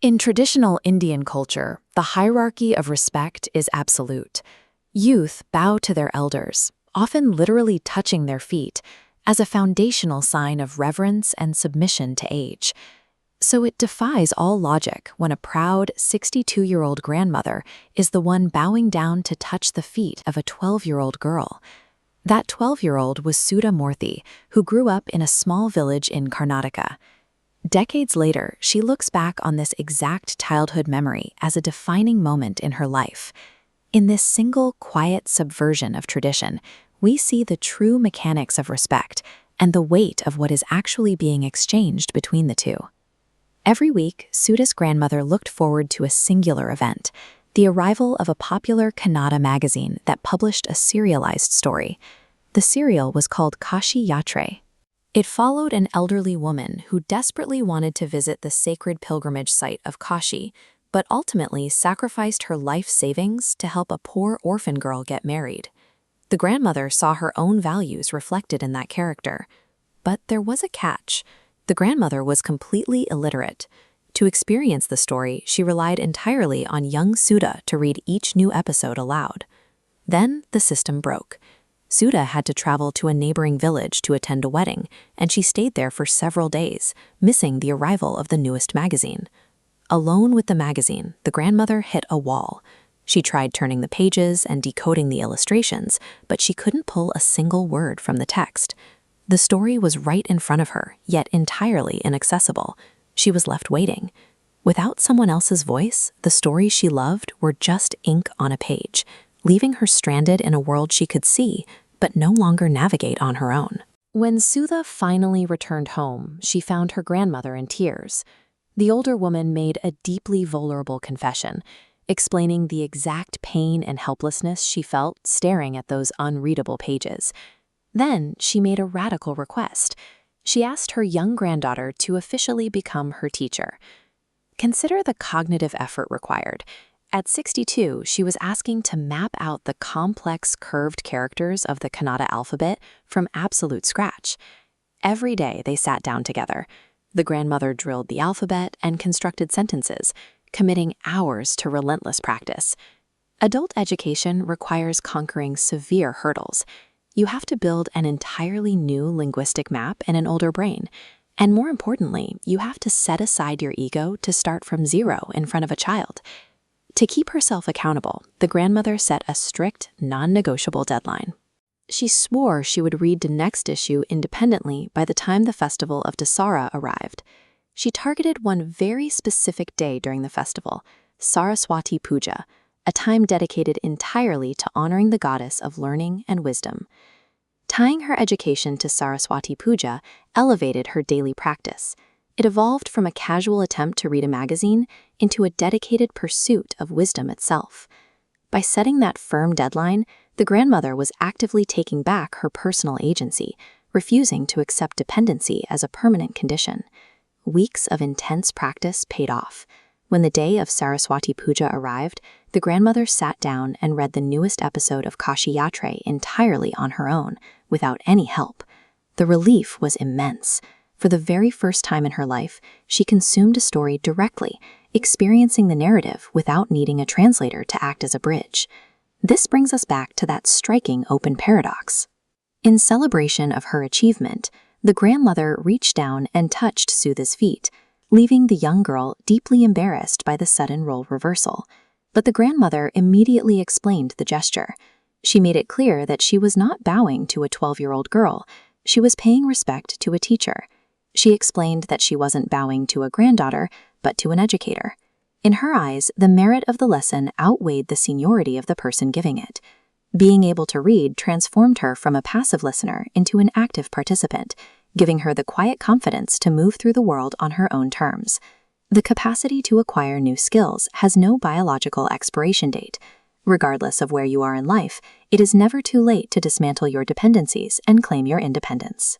In traditional Indian culture, the hierarchy of respect is absolute. Youth bow to their elders, often literally touching their feet, as a foundational sign of reverence and submission to age. So it defies all logic when a proud 62-year-old grandmother is the one bowing down to touch the feet of a 12-year-old girl. That 12-year-old was Sudha Murthy, who grew up in a small village in Karnataka. Decades later, she looks back on this exact childhood memory as a defining moment in her life. In this single, quiet subversion of tradition, we see the true mechanics of respect and the weight of what is actually being exchanged between the two. Every week, Sudha's grandmother looked forward to a singular event, the arrival of a popular Kannada magazine that published a serialized story. The serial was called Kashi Yatre. It followed an elderly woman who desperately wanted to visit the sacred pilgrimage site of Kashi, but ultimately sacrificed her life savings to help a poor orphan girl get married. The grandmother saw her own values reflected in that character. But there was a catch. The grandmother was completely illiterate. To experience the story, she relied entirely on young Sudha to read each new episode aloud. Then the system broke. Sudha had to travel to a neighboring village to attend a wedding, and she stayed there for several days, missing the arrival of the newest magazine. Alone with the magazine, the grandmother hit a wall. She tried turning the pages and decoding the illustrations, but she couldn't pull a single word from the text. The story was right in front of her, yet entirely inaccessible. She was left waiting. Without someone else's voice, the stories she loved were just ink on a page, leaving her stranded in a world she could see, but no longer navigate on her own. When Sudha finally returned home, she found her grandmother in tears. The older woman made a deeply vulnerable confession, explaining the exact pain and helplessness she felt staring at those unreadable pages. Then she made a radical request. She asked her young granddaughter to officially become her teacher. Consider the cognitive effort required. At 62, she was asking to map out the complex curved characters of the Kannada alphabet from absolute scratch. Every day they sat down together. The grandmother drilled the alphabet and constructed sentences, committing hours to relentless practice. Adult education requires conquering severe hurdles. You have to build an entirely new linguistic map in an older brain. And more importantly, you have to set aside your ego to start from zero in front of a child. To keep herself accountable, the grandmother set a strict, non-negotiable deadline. She swore she would read the next issue independently by the time the festival of Dasara arrived. She targeted one very specific day during the festival, Saraswati Puja, a time dedicated entirely to honoring the goddess of learning and wisdom. Tying her education to Saraswati Puja elevated her daily practice. It evolved from a casual attempt to read a magazine into a dedicated pursuit of wisdom itself. By setting that firm deadline, the grandmother was actively taking back her personal agency, refusing to accept dependency as a permanent condition. Weeks of intense practice paid off. When the day of Saraswati Puja arrived, the grandmother sat down and read the newest episode of Kashi Yatre entirely on her own, without any help. The relief was immense. For the very first time in her life, she consumed a story directly, experiencing the narrative without needing a translator to act as a bridge. This brings us back to that striking open paradox. In celebration of her achievement, the grandmother reached down and touched Sudha's feet, leaving the young girl deeply embarrassed by the sudden role reversal. But the grandmother immediately explained the gesture. She made it clear that she was not bowing to a 12-year-old girl. She was paying respect to a teacher. She explained that she wasn't bowing to a granddaughter, but to an educator. In her eyes, the merit of the lesson outweighed the seniority of the person giving it. Being able to read transformed her from a passive listener into an active participant, giving her the quiet confidence to move through the world on her own terms. The capacity to acquire new skills has no biological expiration date. Regardless of where you are in life, it is never too late to dismantle your dependencies and claim your independence.